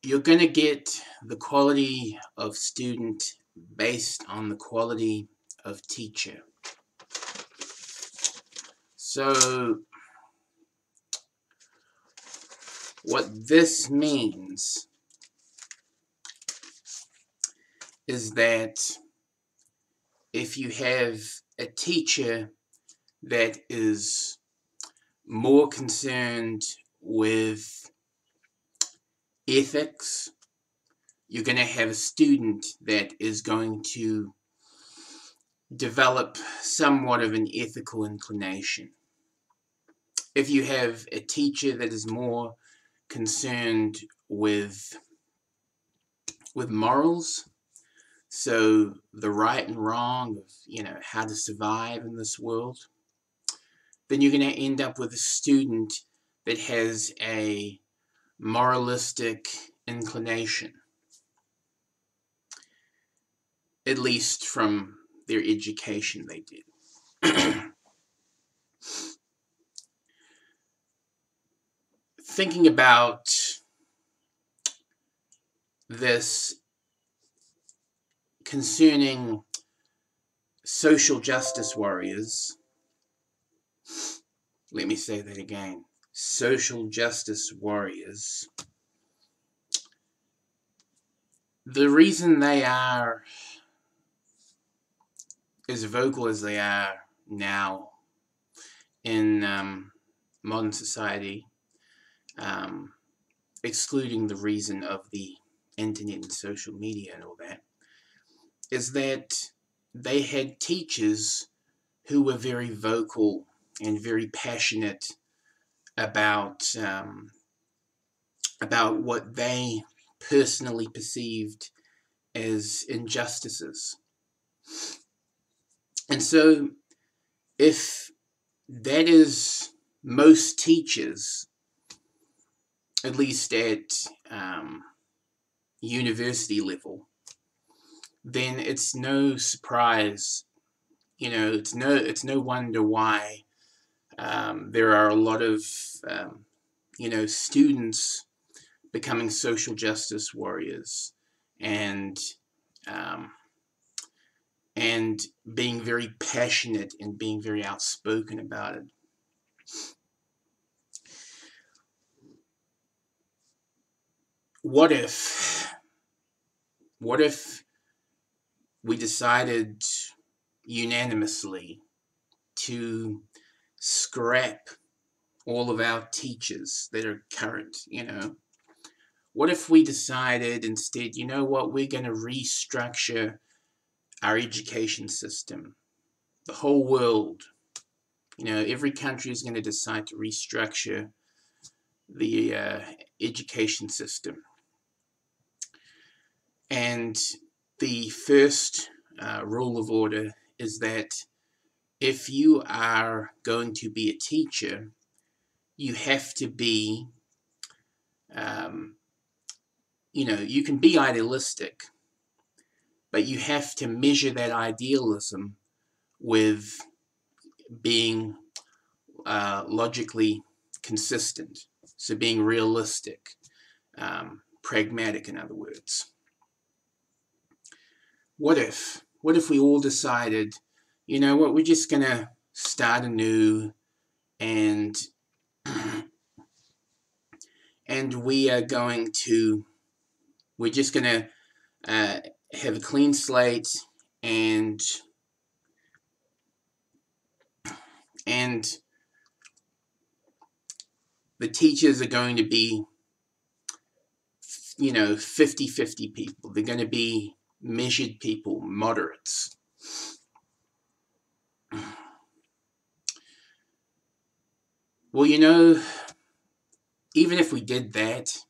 you're going to get the quality of student based on the quality of teacher. So what this means is that if you have a teacher that is more concerned with ethics, you're going to have a student that is going to develop somewhat of an ethical inclination. If you have a teacher that is more concerned with morals, so the right and wrong of, how to survive in this world, then you're going to end up with a student that has a moralistic inclination, at least from their education they did. Thinking about this concerning social justice warriors, let me say that again, social justice warriors, the reason they are as vocal as they are now in modern society, excluding the reason of the internet and social media and all that, is that they had teachers who were very vocal and very passionate about what they personally perceived as injustices. And so if that is most teachers, at least at university level, then it's no surprise, it's no wonder why there are a lot of students becoming social justice warriors and being very passionate and being very outspoken about it. What if we decided unanimously to scrap all of our teachers that are current, What if we decided instead, we're going to restructure our education system. The whole world, every country is going to decide to restructure the education system. And the first rule of order is that if you are going to be a teacher, you have to be, you can be idealistic, but you have to measure that idealism with being logically consistent. So being realistic, pragmatic, in other words. What if we all decided, we're just going to start anew and we're just going to have a clean slate and the teachers are going to be 50-50 people. They're going to be measured people, moderates. Well, even if we did that,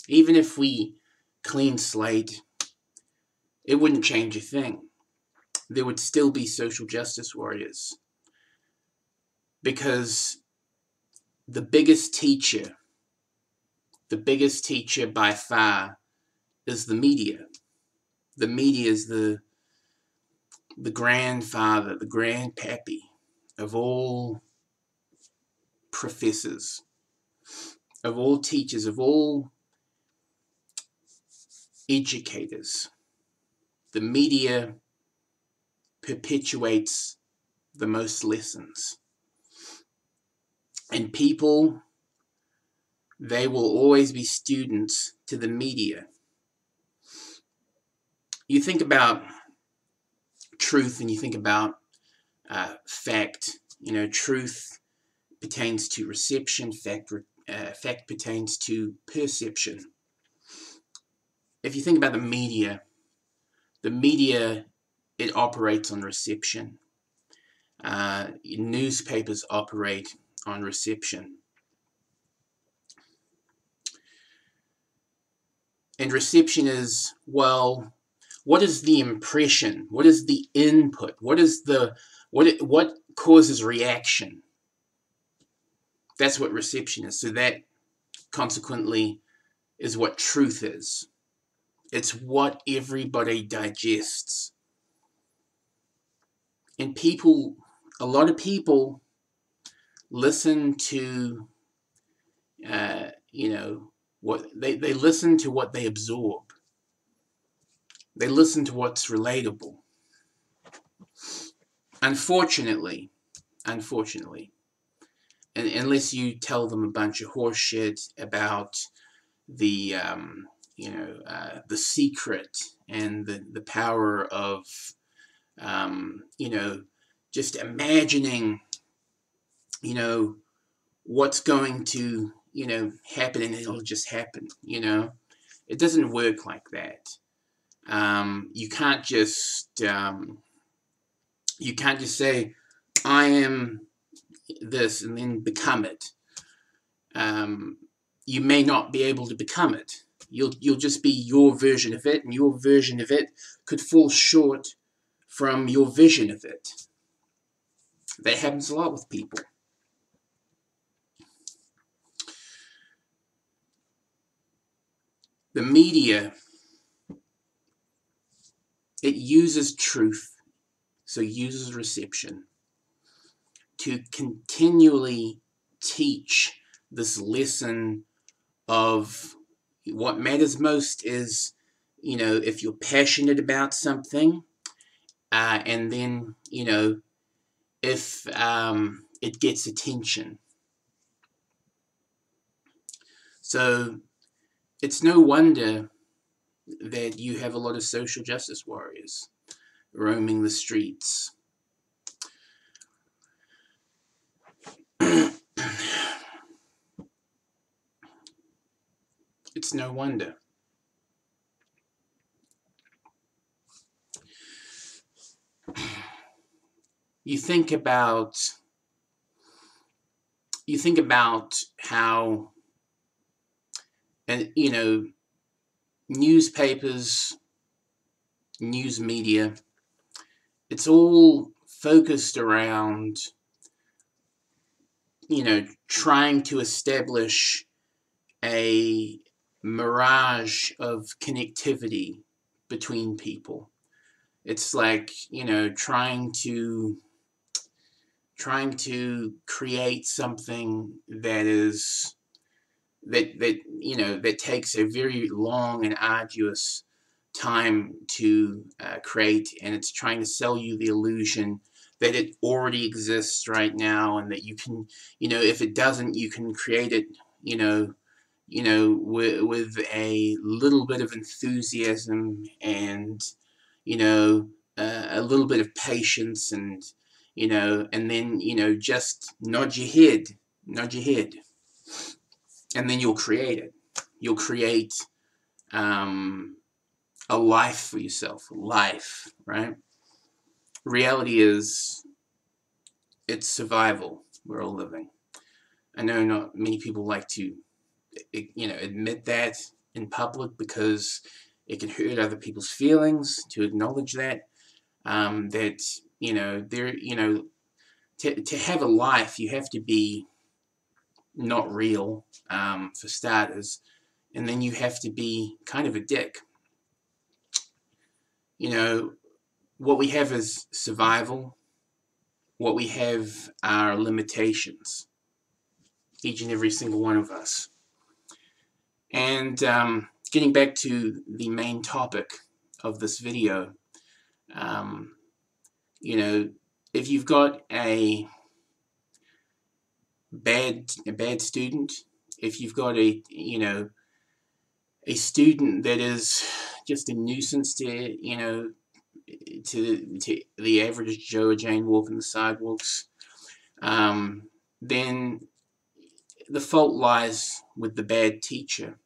even if we clean slate, it wouldn't change a thing. There would still be social justice warriors. Because the biggest teacher by far is the media. The media is the grandfather, the grandpappy of all professors, of all teachers, of all educators. The media perpetuates the most lessons. And people, they will always be students to the media. You think about truth and you think about fact. Truth pertains to reception, fact pertains to perception. If you think about the media, it operates on reception. Newspapers operate on reception. And reception is, well, what is the impression? What is the input? What causes reaction? That's what reception is. So that consequently is what truth is. It's what everybody digests. And a lot of people listen to, what they listen to what they absorb. They listen to what's relatable. Unfortunately, and unless you tell them a bunch of horse shit about the secret and the power of just imagining what's going to happen, and it'll just happen. It doesn't work like that. You can't just say I am this and then become it. You may not be able to become it. You'll just be your version of it, and your version of it could fall short from your vision of it. That happens a lot with people. The media, it uses truth, so uses reception, to continually teach this lesson of what matters most is, if you're passionate about something, and then, if it gets attention. So it's no wonder that you have a lot of social justice warriors roaming the streets. It's no wonder. You think about how, and newspapers, news media, it's all focused around trying to establish a mirage of connectivity between people. It's like trying to create something that takes a very long and arduous time to create, and it's trying to sell you the illusion that it already exists right now, and that you can, if it doesn't, you can create it, with a little bit of enthusiasm and, a little bit of patience, and, and then, just nod your head, and then you'll create it. You'll create a life for yourself, right? Reality is, it's survival. We're all living. I know not many people like to, admit that in public, because it can hurt other people's feelings to acknowledge that. To have a life, you have to be not real, for starters, and then you have to be kind of a dick. What we have is survival. What we have are limitations, each and every single one of us. And getting back to the main topic of this video, you know, if you've got a bad student, if you've got a student that is just a nuisance to to the average Joe or Jane walking the sidewalks, then the fault lies with the bad teacher,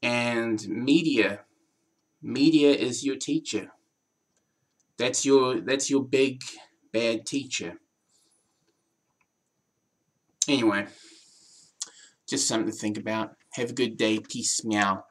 and media is your teacher. That's your big bad teacher. Anyway, just something to think about. Have a good day. Peace, meow.